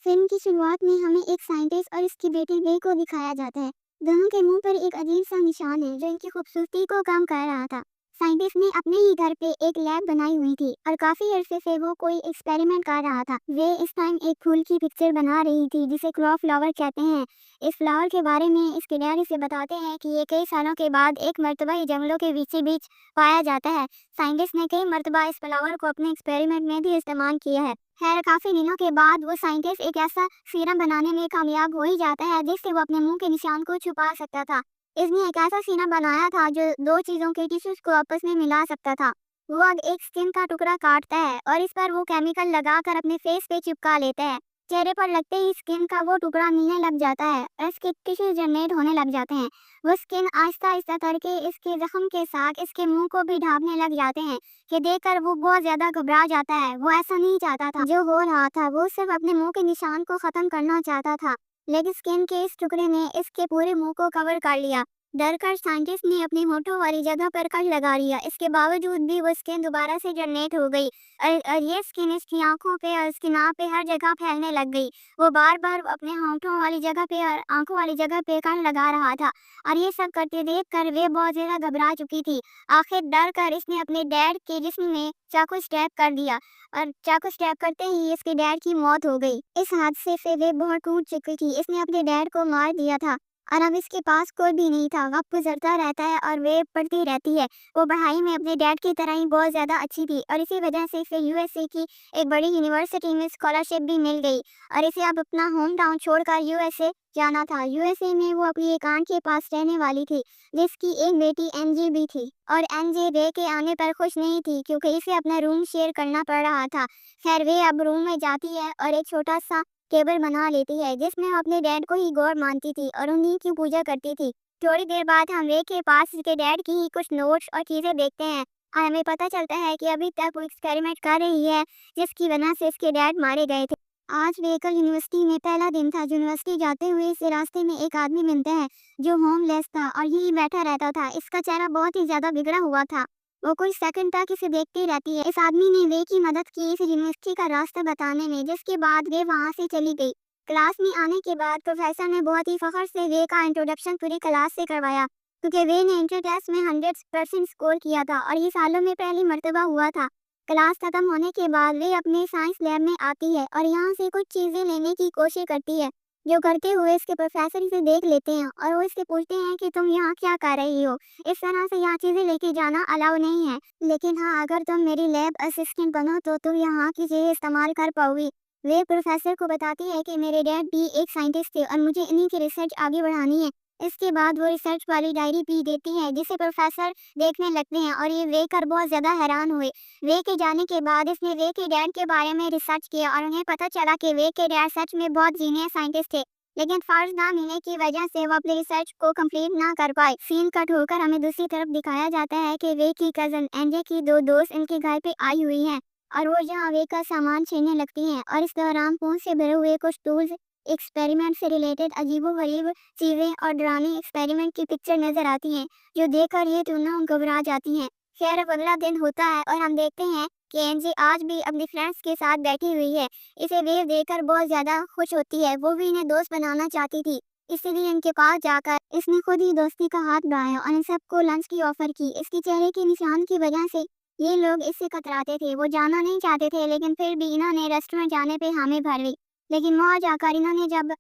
Film की शुरुआत में हमें एक साइंटिस्ट और इसकी बेटी वे को दिखाया जाता है। दोनों के मुंह पर एक अजीब सा निशान है जो इनकी खूबसूरती को कम कर रहा था। साइंटिस्ट ने अपने ही घर पे एक लैब बनाई हुई थी और काफी अरसे से वो कोई एक्सपेरिमेंट कर रहा था। वे इस टाइम एक फूल की पिक्चर बना रही थी जिसे क्रॉ फ्लावर कहते हैं। इस फ्लावर के बारे में इसके डैडी से बताते हैं कि ये कई सालों के बाद एक मर्तबा ही जंगलों के बीचों बीच पाया जाता है। साइंटिस्ट ने कई मर्तबा इस फ्लावर को अपने एक्सपेरिमेंट में भी इस्तेमाल किया है। खैर काफी दिनों के बाद वो साइंटिस्ट एक ऐसा सीरम बनाने में कामयाब हो ही जाता है जिससे वो अपने मुंह के निशान को छुपा सकता था। इसने एक ऐसा सीरम बनाया था जो दो चीजों के टिश्यूज को आपस में मिला सकता था। वो अब एक स्किन का टुकड़ा काटता है और इस पर वो केमिकल लगाकर अपने फेस पे चिपका लेता है। चेहरे पर लगते ही स्किन का वो टुकड़ा मिलने लग जाता है और इसके टिश्यू जनरेट होने लग जाते हैं। वो स्किन आहिस्ता आहिस्ता करके इसके जख्म के साथ इसके मुंह को भी ढांपने लग जाते हैं कि देखकर वो बहुत ज्यादा घबरा जाता है। वो ऐसा नहीं चाहता था जो हो रहा था, वो सिर्फ अपने मुंह के निशान को खत्म करना चाहता था। लेकिन स्किन के इस टुकड़े ने इसके पूरे मुंह को कवर कर लिया। डर कर साइंटिस्ट ने अपने होठों वाली जगह पर कट लगा लिया। इसके बावजूद भी वो स्किन दोबारा से जनरेट हो गई और ये स्किन इसकी आंखों पे और इसकी नाक पे हर जगह फैलने लग गई। वो बार बार अपने होठों वाली जगह पे और आंखों वाली जगह पे कट लगा रहा था और ये सब करते देख कर वे बहुत ज्यादा घबरा चुकी थी। आखिर डर कर इसने अपने डैड के जिस्म में चाकू स्टैब कर दिया और चाकू स्टैब करते ही इसके डैड की मौत हो गई। इस हादसे से वे बहुत टूट चुकी थी। इसने अपने डैड को मार दिया था और अब इसके पास कोई भी नहीं था। वक्त गुजरता रहता है और वे पढ़ती रहती है। वो पढ़ाई में अपने डैड की तरह ही बहुत ज्यादा अच्छी थी और इसी वजह से इसे यूएसए की एक बड़ी यूनिवर्सिटी में स्कॉलरशिप भी मिल गई और इसे अब अपना होम टाउन छोड़कर यूएसए जाना था। यूएसए में वो अपनी एक आंट के पास रहने वाली थी जिसकी एक बेटी एनजी भी थी और एनजे वे के आने पर खुश नहीं थी क्योंकि इसे अपना रूम शेयर करना पड़ रहा था। खैर वे अब रूम में जाती है और एक छोटा सा टेबल बना लेती है जिसमें वो अपने डैड को ही गॉड मानती थी और उन्हीं की पूजा करती थी। थोड़ी देर बाद हम वे के पास इसके डैड की ही कुछ नोट्स और चीजें देखते हैं और हमें पता चलता है कि अभी तक वो एक्सपेरिमेंट कर रही है जिसकी वजह से इसके डैड मारे गए थे। आज वेकर यूनिवर्सिटी में पहला दिन था। यूनिवर्सिटी जाते हुए इसे रास्ते में एक आदमी मिलता है जो होमलेस था और यही बैठा रहता था। इसका चेहरा बहुत ही ज्यादा बिगड़ा हुआ था। वो कुछ सेकंड तक इसे देखती रहती है। इस आदमी ने वे की मदद की इस यूनिवर्सिटी का रास्ता बताने में, जिसके बाद वे वहां से चली गई। क्लास में आने के बाद प्रोफेसर ने बहुत ही फख्र से वे का इंट्रोडक्शन पूरी क्लास से करवाया क्योंकि वे ने इंटर टेस्ट में 100% स्कोर किया था और ये सालों में पहली मर्तबा हुआ था। क्लास खत्म होने के बाद वे अपने साइंस लैब में आती है और यहाँ से कुछ चीजें लेने की कोशिश करती है। जो करते हुए इसके प्रोफेसर इसे देख लेते हैं और वो इससे पूछते हैं कि तुम यहाँ क्या कर रही हो। इस तरह से यहाँ चीजें लेके जाना अलाउ नहीं है, लेकिन हाँ अगर तुम मेरी लैब असिस्टेंट बनो तो तुम यहाँ की चीजें इस्तेमाल कर पाओगी। वे प्रोफेसर को बताती है कि मेरे डैड भी एक साइंटिस्ट थे और मुझे इन्हीं की रिसर्च आगे बढ़ानी है। इसके बाद वो रिसर्च वाली डायरी भी देती है जिसे प्रोफेसर देखने लगते हैं और ये वे कर बहुत ज्यादा हैरान हुए। वे के जाने के बाद इसने वे के डैड के बारे में रिसर्च किया और उन्हें पता चला कि वे के डैड सच में बहुत जीनियस साइंटिस्ट थे, लेकिन फर्ज ना मिलने की वजह से वो अपनी रिसर्च को कंप्लीट ना कर पाए। सीन कट होकर हमें दूसरी तरफ दिखाया जाता है कि वे की कजन एनजे की दो दोस्त इनके घर पे आई हुई हैं और वो जहाँ वे का सामान छीनने लगती हैं और इस दौरान फोन से भरे हुए कुछ टूल्स, एक्सपेरिमेंट से रिलेटेड अजीबोगरीब चीजें और डरावनी एक्सपेरिमेंट की पिक्चर नजर आती हैं जो देखकर ये दोनों घबरा जाती हैं। खैर अब अगला दिन होता है और हम देखते हैं कि एनजी आज भी अपनी फ्रेंड्स के साथ बैठी हुई है। इसे वेव देखकर बहुत ज्यादा खुश होती है। वो भी इन्हें दोस्त बनाना चाहती थी, इसीलिए इनके पास जाकर इसने खुद ही दोस्ती का हाथ बढ़ाया और इन सबको लंच की ऑफर की। इसके चेहरे के निशान की वजह से ये लोग इससे कतराते थे। वो जाना नहीं चाहते थे लेकिन फिर भी इन्होंने रेस्टोरेंट जाने पे हामी भर ली। लेकिन वहाँ जाकर इन्होंने जब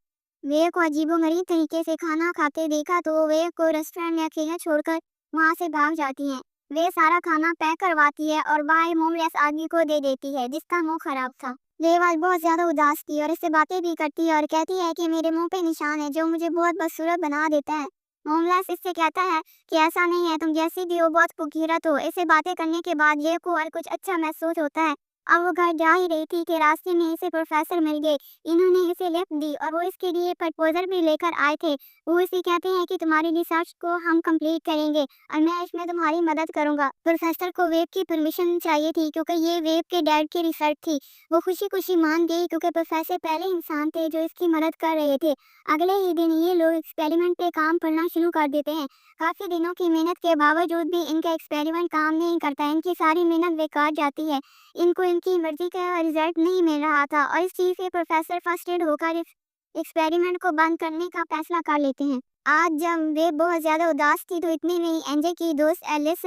वेव को अजीबोगरीब तरीके से खाना खाते देखा तो वो वेव को रेस्टोरेंट में अकेला छोड़कर वहाँ से भाग जाती हैं। वे सारा खाना पैक करवाती है और बाय होमलेस आदमी को दे देती है जिसका मुंह खराब था। वे आज बहुत ज्यादा उदास थी और इससे बातें भी करती है और कहती है कि मेरे मुंह पे निशान है जो मुझे बहुत बदसूरत बना देता है। होमलेस इससे कहता है कि ऐसा नहीं है, तुम जैसी भी हो बहुत खूबसूरत हो। इससे बातें करने के बाद ये को और कुछ अच्छा महसूस होता है। अब वो घर जा ही रही थी कि रास्ते में इसे प्रोफेसर मिल गए। इन्होंने इसे लिफ्ट दी और वो इसके लिए प्रपोजल भी लेकर आए थे। वो इसे कहते हैं कि तुम्हारी रिसर्च को हम कंप्लीट करेंगे और मैं इसमें तुम्हारी मदद करूंगा। प्रोफेसर को वेव की परमिशन चाहिए थी क्योंकि ये वेव के डैड की रिसर्च थी। वो खुशी खुशी मान गई क्योंकि प्रोफेसर पहले इंसान थे जो इसकी मदद कर रहे थे। अगले ही दिन ये लोग एक्सपेरिमेंट पे काम करना शुरू कर देते हैं। काफी दिनों की मेहनत के बावजूद भी इनका एक्सपेरिमेंट काम नहीं करता। इनकी सारी मेहनत बेकार जाती है। इनको इन इनकी मर्जी का रिजल्ट नहीं मिल रहा था और इस चीज़ से प्रोफेसर फ्रस्ट्रेट होकर इस एक्सपेरिमेंट को बंद करने का फैसला कर लेते हैं। आज जब वे बहुत ज़्यादा उदास थी तो इतने में ही एनजे की दोस्त एलिस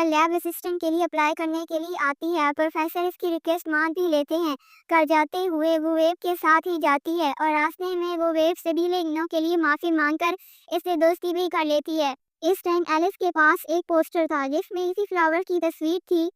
लैब असिस्टेंट के लिए अप्लाई करने के लिए आती है। प्रोफेसर इसकी रिक्वेस्ट मान भी लेते हैं। कर जाते हुए वो वेब के साथ ही जाती है और रास्ते में वो वेब से ढीले के लिए माफ़ी मांगकर इससे दोस्ती भी कर लेती है। इस टाइम एलिस के पास एक पोस्टर था जिसमें इसी फ्लावर की तस्वीर थी,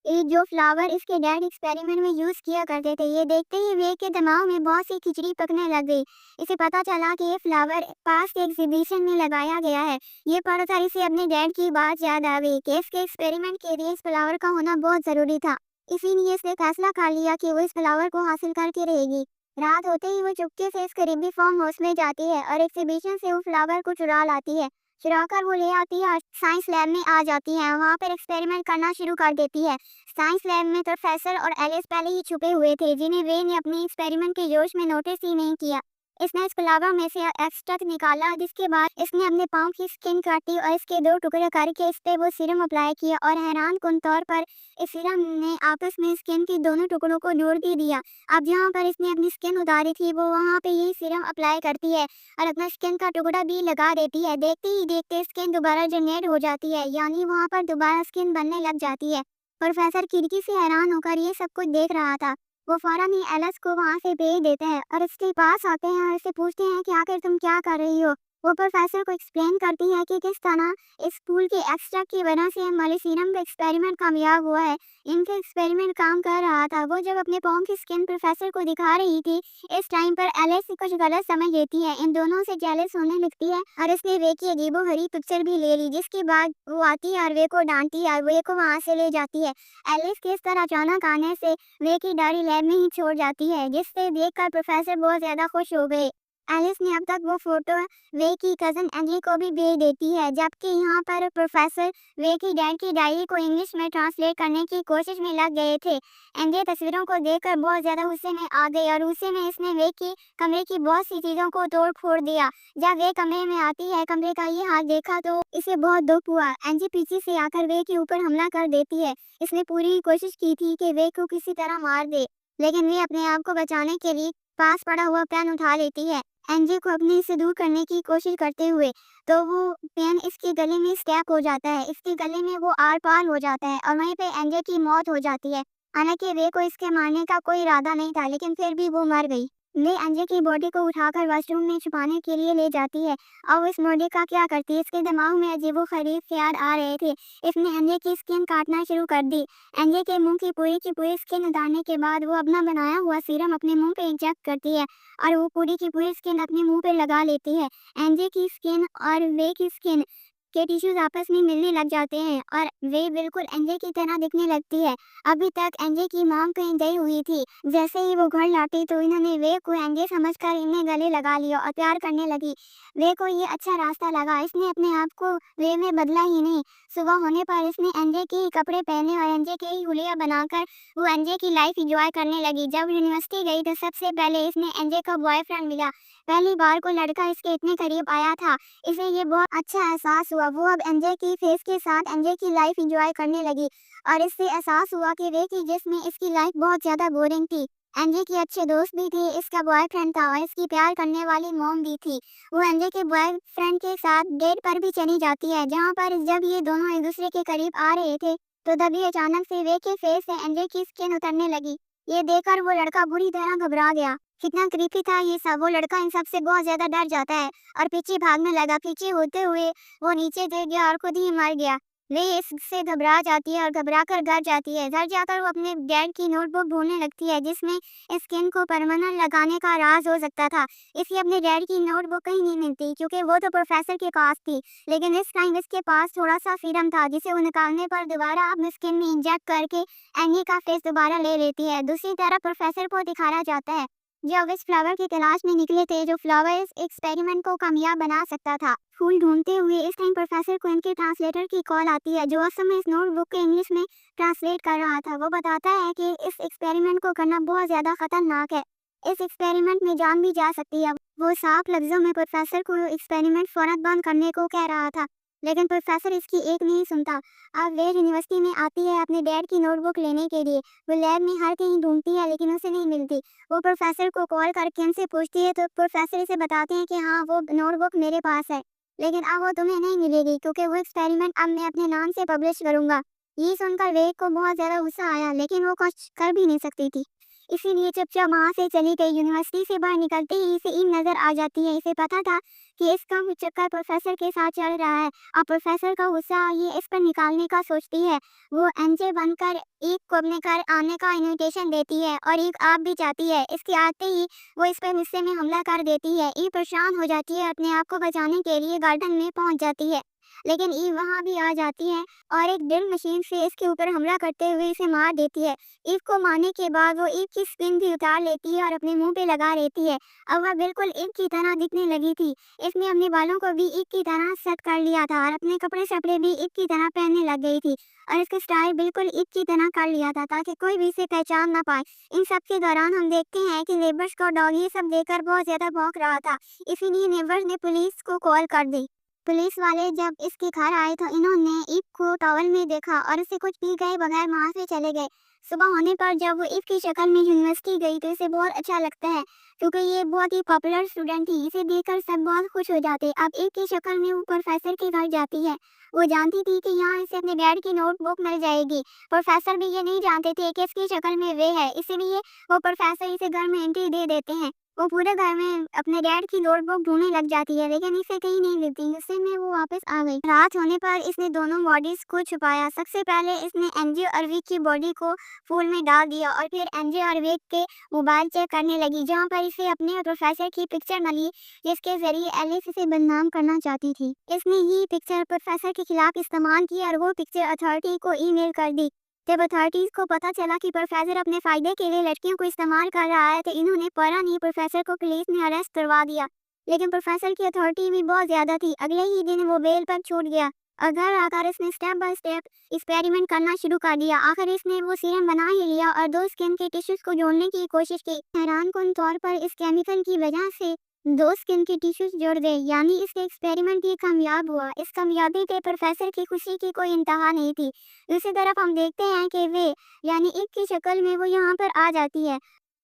जो फ्लावर इसके डैड एक्सपेरिमेंट में यूज़ किया करते थे। ये देखते ही वे के दिमाग में बहुत सी खिचड़ी पकने लग गई। इसे पता चला कि ये फ्लावर पास के एग्जीबिशन में लगाया गया है। ये पढ़कर इसे अपने डैड की बात याद आ गई कि इसके एक्सपेरिमेंट के लिए इस फ्लावर का होना बहुत ज़रूरी था। इसीलिए इसने फैसला कर लिया कि वो इस फ्लावर को हासिल करके रहेगी। रात होते ही वो चुपके से इस करीबी फार्म हाउस में जाती है और एक्जीबिशन से वो फ्लावर को चुरा लाती है। चुराकर वो ले आती है और साइंस लैब में आ जाती है। वहाँ पर एक्सपेरिमेंट करना शुरू कर देती है। साइंस लैब में प्रोफेसर और एलिस पहले ही छुपे हुए थे, जिन्हें वे ने अपने एक्सपेरिमेंट के जोश में नोटिस ही नहीं किया। इसने इस फ्लावर में से एक्सट्रैक्ट निकाला, जिसके बाद इसने अपने पाँव की स्किन काटी और इसके 2 टुकड़े करके इस पे वो सीरम अप्लाई किया और हैरानकुन तौर पर इस सीरम ने आपस में स्किन के दोनों टुकड़ों को जोड़ भी दिया। अब जहाँ पर इसने अपनी स्किन उतारी थी वो वहाँ पे यही सीरम अप्लाई करती है और अपना स्किन का टुकड़ा भी लगा देती है। देखते ही देखते स्किन दोबारा जनरेट हो जाती है, यानी वहाँ पर दोबारा स्किन बनने लग जाती है। प्रोफेसर खिड़की से हैरान होकर ये सब कुछ देख रहा था। वो फौरन ही एलिस को वहाँ से भेज देते हैं और इसके पास आते हैं और इससे पूछते हैं कि आखिर तुम क्या कर रही हो। वो प्रोफेसर को एक्सप्लेन करती है कि किस तरह इस फूल के एक्सट्रैक्ट की वजह से मलेशियम का एक्सपेरिमेंट कामयाब हुआ है। इनका एक्सपेरिमेंट काम कर रहा था। वो जब अपने पाँव की स्किन प्रोफेसर को दिखा रही थी, इस टाइम पर एलिस कुछ गलत समझ लेती है। इन दोनों से जेलस होने लगती है और इसने वे की अजीबोगरीब पिक्चर भी ले ली, जिसके बाद वो आती है और वे को डांटती है और वे को वहाँ से ले जाती है। एलिस के इस तरह अचानक आने से वे की डायरी लैब में ही छोड़ जाती है, जिससे देखकर प्रोफेसर बहुत ज़्यादा खुश हो गए। एलिस ने अब तक वो फोटो वे की कज़न एंजी को भी भेज देती है, जबकि यहाँ पर प्रोफेसर वे की डैड की डायरी को इंग्लिश में ट्रांसलेट करने की कोशिश में लग गए थे। एंजी तस्वीरों को देखकर बहुत ज़्यादा गुस्से में आ गई और गुस्से में इसने वे की कमरे की बहुत सी चीज़ों को तोड़ फोड़ दिया। जब वे कमरे में आती है, कमरे का ये हाल देखा तो इसे बहुत दुख हुआ। एंजी पीछे से आकर वे के ऊपर हमला कर देती है। इसने पूरी कोशिश की थी कि वे को किसी तरह मार दे, लेकिन वे अपने आप को बचाने के लिए पास पड़ा हुआ पेन उठा लेती है। एंजे को अपने से दूर करने की कोशिश करते हुए, तो वो पेन इसके गले में स्टैक हो जाता है। इसके गले में वो आर पार हो जाता है और वहीं पे एंजे की मौत हो जाती है। हालांकि वे को इसके मारने का कोई इरादा नहीं था, लेकिन फिर भी वो मर गई। वे एंजे की बॉडी को उठाकर वॉशरूम में छुपाने के लिए ले जाती है। अब इस बॉडी का क्या करती है, इसके दिमाग में अजीबोगरीब ख्याल आ रहे थे। इसने एंजे की स्किन काटना शुरू कर दी। एंजे के मुंह की पूरी स्किन उतारने के बाद वो अपना बनाया हुआ सीरम अपने मुंह पे इंजेक्ट करती है और वो पूरी की पूरी स्किन अपने मुंह पे लगा लेती है। एंजे की स्किन और वे की स्किन के टिश्यूज आपस में मिलने लग जाते हैं और वे बिल्कुल एंजे की तरह दिखने लगती है। अभी तक एंजे की मॉम कहीं गई हुई थी। जैसे ही वो घर लौटी तो इन्होंने वे को एंजे समझकर इन्हें गले लगा लिया और प्यार करने लगी। वे को ये अच्छा रास्ता लगा। इसने अपने आप को वे में बदला ही नहीं। सुबह होने पर इसने एंजे के ही कपड़े पहने और एंजे के ही हुलिया बनाकर वो एंजे की लाइफ एंजॉय करने लगी। जब यूनिवर्सिटी गई तो सबसे पहले इसने एंजे का बॉयफ्रेंड मिला। पहली बार को लड़का इसके इतने करीब आया था, इसे ये बहुत अच्छा एहसास हुआ। वो अब एंजे की फेस के साथ एंजे की लाइफ एंजॉय करने लगी और इससे एहसास हुआ कि वे की जिसमें इसकी लाइफ बहुत ज़्यादा बोरिंग थी। एंजे के अच्छे दोस्त भी थे, इसका बॉयफ्रेंड था और इसकी प्यार करने वाली मॉम भी थी। वो एंजे के बॉयफ्रेंड के साथ डेट पर भी चली जाती है, जहाँ पर जब ये दोनों एक दूसरे के करीब आ रहे थे तो तभी अचानक से वे के फेस से एंजे की स्किन उतरने लगी। ये देखकर वो लड़का बुरी तरह घबरा गया। कितना क्रीपी था ये सब। वो लड़का इन सब से बहुत ज्यादा डर जाता है और पीछे भागने लगा। पीछे होते हुए वो नीचे गिर गया और खुद ही मर गया। वे इससे घबरा जाती है और घबरा कर घर जाती है। घर जाकर वो अपने डैड की नोटबुक ढूंढने लगती है, जिसमें स्किन को परमानेंट लगाने का राज हो सकता था। इसे अपने डैड की नोटबुक कहीं नहीं मिलती, क्योंकि वो तो प्रोफेसर के पास थी। लेकिन इस टाइम इसके पास थोड़ा सा सीरम था, जिसे वो निकालने पर दोबारा अपने स्किन में इंजेक्ट करके एनी का फेस दोबारा ले लेती है। दूसरी तरफ प्रोफेसर को दिखाया जाता है जब इस फ्लावर की तलाश में निकले थे, जो फ्लावर इस एक्सपेरिमेंट को कामयाब बना सकता था। फूल ढूंढते हुए इस टाइम प्रोफेसर को इनके ट्रांसलेटर की कॉल आती है, जो उस समय इस नोटबुक के इंग्लिश में ट्रांसलेट कर रहा था। वो बताता है कि इस एक्सपेरिमेंट को करना बहुत ज़्यादा खतरनाक है। इस एक्सपेरिमेंट में जान भी जा सकती है। वो साफ लफ्जों में प्रोफेसर को एक्सपेरिमेंट फौरन बंद करने को कह रहा था। लेकिन प्रोफेसर इसकी एक नहीं सुनता। अब वे यूनिवर्सिटी में आती है अपने डैड की नोटबुक लेने के लिए। वो लैब में हर कहीं ढूंढती है लेकिन उसे नहीं मिलती। वो प्रोफेसर को कॉल करके उनसे पूछती है तो प्रोफेसर इसे बताते हैं कि हाँ वो नोटबुक मेरे पास है, लेकिन अब वो तुम्हें नहीं मिलेगी क्योंकि वो एक्सपेरिमेंट अब मैं अपने नाम से पब्लिश करूंगा। ये सुनकर वेग को बहुत ज्यादा गुस्सा आया लेकिन वो कुछ कर भी नहीं सकती थी। इसीलिए चुपचाप वहां से चली गई। यूनिवर्सिटी से बाहर निकलते ही इसे ईम नजर आ जाती है। इसे पता था कि इसका चक्कर प्रोफेसर के साथ चल रहा है। अब प्रोफेसर का गुस्सा ये इस पर निकालने का सोचती है। वो एनजे बनकर एक को अपने घर आने का इनविटेशन देती है और एक आप भी जाती है। इसके आते ही वो इस पर गुस्से में हमला कर देती है। ईव परेशान हो जाती है, अपने आप को बचाने के लिए गार्डन में पहुंच जाती है, लेकिन ईव वहां भी आ जाती है और एक ड्रिल मशीन से इसके ऊपर हमला करते हुए इसे मार देती है। ईव को मारने के बाद वो ईव की स्किन भी उतार लेती है और अपने मुंह पे लगा लेती है। अब वह बिल्कुल ईव की तरह दिखने लगी थी। इसने अपने बालों को भी ईव की तरह सेट कर लिया था और अपने कपड़े शपड़े भी ईव की तरह पहनने लग गई थी और इसका स्टाइल बिल्कुल ईव की तरह कर लिया था ताकि कोई भी इसे पहचान ना पाए। इन सब के दौरान हम देखते हैं कि नेबर्स का डॉग ये सब देखकर बहुत ज्यादा भौंक रहा था। इसीलिए नेबर्स ने पुलिस को कॉल कर दी। पुलिस वाले जब इसके घर आए तो इन्होंने ईव को टॉवल में देखा और उसे कुछ पी गए बगैर वहां से चले गए। सुबह होने पर जब वो ईव की शक्ल में यूनिवर्सिटी गई तो इसे बहुत अच्छा लगता है क्योंकि ये बहुत ही पॉपुलर स्टूडेंट थी। इसे देखकर सब बहुत खुश हो जाते। अब ईव की शक्ल में वो प्रोफेसर के घर जाती है। वो जानती थी कि यहाँ इसे अपने डैड की नोटबुक मिल जाएगी। प्रोफेसर भी ये नहीं जानते थे कि इसकी शक्ल में वे है, इसीलिए वो प्रोफेसर इसे घर में एंट्री दे देते हैं। वो पूरे घर में अपने डैड की नोटबुक ढूंढने लग जाती है लेकिन इसे कहीं नहीं मिलती। गुस्से में वो वापस आ गई। रात होने पर इसने दोनों बॉडीज को छुपाया। सबसे पहले इसने एनजे और विक की बॉडी को फूल में डाल दिया और फिर एनजे और विक के मोबाइल चेक करने लगी जहाँ पर इसे अपने प्रोफेसर की पिक्चर मिली जिसके जरिए एलिस इसे बदनाम करना चाहती थी। इसने ये पिक्चर प्रोफेसर के खिलाफ इस्तेमाल की और वो पिक्चर अथॉरिटी को ईमेल कर दी। जब अथॉरिटीज को पता चला कि प्रोफेसर अपने फायदे के लिए लड़कियों को इस्तेमाल कर रहा है तो इन्होंने फौरन ही प्रोफेसर को पुलिस ने अरेस्ट करवा दिया। लेकिन प्रोफेसर की अथॉरिटी भी बहुत ज्यादा थी। अगले ही दिन वो बेल पर छूट गया। घर आकर इसने स्टेप बाय स्टेप एक्सपेरिमेंट करना शुरू कर दिया। आखिर इसने वो सीरम बना ही लिया और दो स्किन के टिश्यूज को जोड़ने की कोशिश की। हैरानकुन तौर पर इस केमिकल की वजह से दो स्किन के टिश्यूज जुड़ गए, यानी इसके एक्सपेरिमेंट ही कामयाब हुआ। इस कामयाबी पे प्रोफेसर की खुशी की कोई इंतहा नहीं थी। दूसरी तरफ हम देखते हैं कि वे यानी ईव की शक्ल में वो यहाँ पर आ जाती है,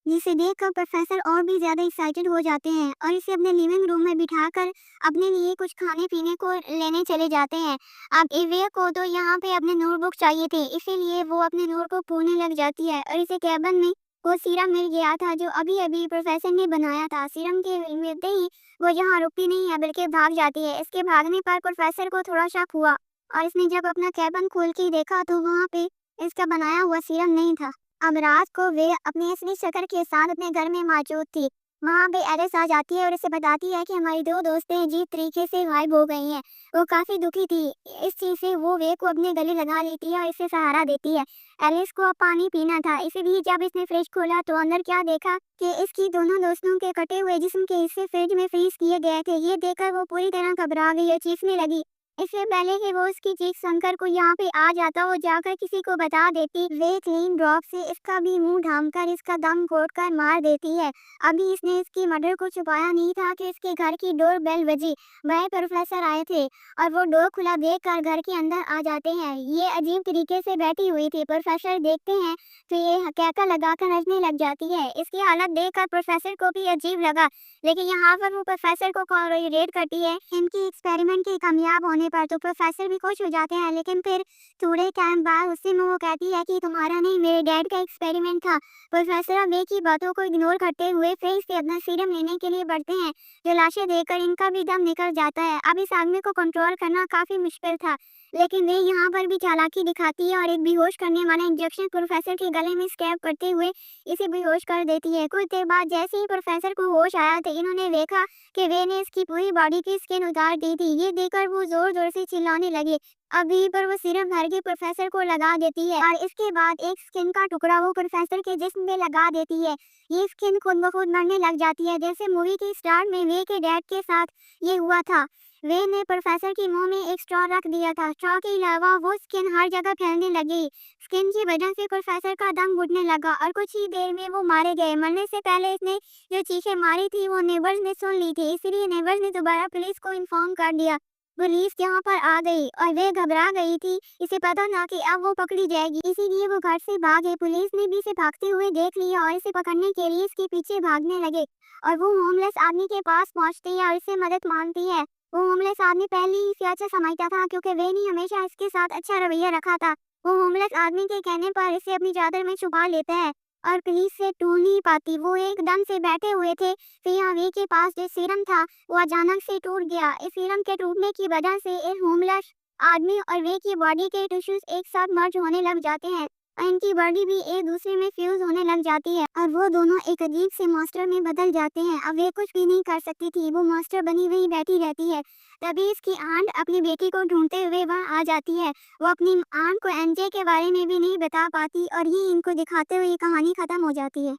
जिसे देखकर प्रोफेसर और भी ज्यादा एक्साइटेड हो जाते हैं और इसे अपने लिविंग रूम में बिठाकर अपने लिए कुछ खाने पीने को लेने चले जाते हैं। अब इवे को तो यहाँ पे अपने नोटबुक चाहिए थे, इसीलिए वो अपने नोटबुक पूछने लग जाती है और इसे कैबिन में वो सीरम मिल गया था जो अभी अभी प्रोफेसर ने बनाया था। सीरम के मिलते ही वो यहाँ रुकती नहीं है बल्कि भाग जाती है। इसके भागने पर प्रोफेसर को थोड़ा शक हुआ और इसने जब अपना कैबिन खोल के देखा तो वहाँ पे इसका बनाया हुआ सीरम नहीं था। अब रात को वे अपनी असली शक्ल के साथ अपने घर में मौजूद थी। वहाँ पे एलिस आ जाती है और इसे बताती है कि हमारी दो दोस्तें अजीब तरीके से गायब हो गई हैं। वो काफी दुखी थी। इस चीज से वो वे को अपने गले लगा लेती है और इसे सहारा देती है। एलिस को अब पानी पीना था, इसीलिए जब इसने फ्रिज खोला तो अंदर क्या देखा कि इसकी दोनों दोस्तों के कटे हुए जिस्म के हिस्से फ्रिज में फ्रीज किए गए थे। ये देखकर वो पूरी तरह घबरा गई और चीखने लगी। इससे पहले कि वो उसकी चीख सुनकर को यहाँ पे आ जाता वो जाकर किसी को बता देती। वे क्लीन ड्रॉप से इसका भी मुंह ढांककर इसका दम घोटकर मार देती है। अभी इसने इसकी मर्डर को छुपाया नहीं था कि इसके घर की डोर बेल बजी। वह प्रोफेसर आए थे और वो डोर खुला देखकर घर के अंदर आ जाते हैं। ये अजीब तरीके से बैठी हुई थी। प्रोफेसर देखते हैं तो ये कैका लगाकर हंसने लग जाती है। इसकी हालत देखकर प्रोफेसर को भी अजीब लगा, लेकिन यहाँ पर वो प्रोफेसर को कॉन्ग्रेचुलेट करती है इनकी एक्सपेरिमेंट के कामयाब होने पर। तो प्रोफेसर भी खुश हो जाते हैं, लेकिन फिर थोड़े टाइम बाद उससे वो कहती है कि तुम्हारा नहीं मेरे डैड का एक्सपेरिमेंट था। प्रोफेसर अब वे की बातों को इग्नोर करते हुए फ्रिज से अपना सीरम लेने के लिए बढ़ते हैं। जो लाशें देखकर इनका भी दम निकल जाता है। अब इस आदमी को कंट्रोल करना काफी मुश्किल था, लेकिन वे यहाँ पर भी चालाकी दिखाती है और एक बेहोश करने वाला इंजेक्शन प्रोफेसर के गले में स्टैब करते हुए इसे बेहोश कर देती है। कुछ देर बाद जैसे ही प्रोफेसर को होश आया तो इन्होंने देखा कि वे ने इसकी पूरी बॉडी की स्किन उतार दी थी। ये देखकर वो जोर जोर से चिल्लाने लगे। अभी पर वो सिर्फ भर के प्रोफेसर को लगा देती है और इसके बाद एक स्किन का टुकड़ा वो प्रोफेसर के जिस्म में लगा देती है। ये स्किन खुद ब खुद मरने लग जाती है, जैसे मूवी के स्टार्ट में वे के डैड के साथ ये हुआ था। वे ने प्रोफेसर की मुंह में एक स्ट्रॉ रख दिया था। स्ट्रॉ के अलावा वो स्किन हर जगह फैलने लगी। स्किन की वजह से प्रोफेसर का दम घुटने लगा और कुछ ही देर में वो मारे गए। मरने से पहले इसने जो चीखें मारी थी वो नेबर्स ने सुन ली थी, इसलिए नेबर्स ने दोबारा पुलिस को इन्फॉर्म कर दिया। पुलिस यहाँ पर आ गई और वे घबरा गई थी। इसे पता था कि अब वो पकड़ी जाएगी, इसीलिए वो घर से भागे। पुलिस ने भी इसे भागते हुए देख लिया और इसे पकड़ने के लिए इसके पीछे भागने लगे और वो होमलेस आदमी के पास पहुंचती है और इससे मदद मांगती है। वो होमलेस आदमी पहले ही इसे अच्छा समझता था क्योंकि वे ने हमेशा इसके साथ अच्छा रवैया रखा था। वो होमलेस आदमी के कहने पर इसे अपनी चादर में छुपा लेता है और पुलिस से टूट नहीं पाती। वो एकदम से बैठे हुए थे, फिर यहाँ वे के पास जो सीरम था वो अचानक से टूट गया। इस सीरम के टूटने की वजह से इस होमलेस आदमी और वे की बॉडी के टिश्यूज एक साथ मर्ज होने लग जाते हैं और इनकी बॉडी भी एक दूसरे में फ्यूज होने लग जाती है और वो दोनों एक अजीब से मॉन्स्टर में बदल जाते हैं। अब वे कुछ भी नहीं कर सकती थी, वो मॉन्स्टर बनी हुई बैठी रहती है। तभी इसकी आंट अपनी बेटी को ढूंढते हुए वहां आ जाती है। वो अपनी आंट को एनजे के बारे में भी नहीं बता पाती और ये इनको दिखाते हुए ये कहानी खत्म हो जाती है।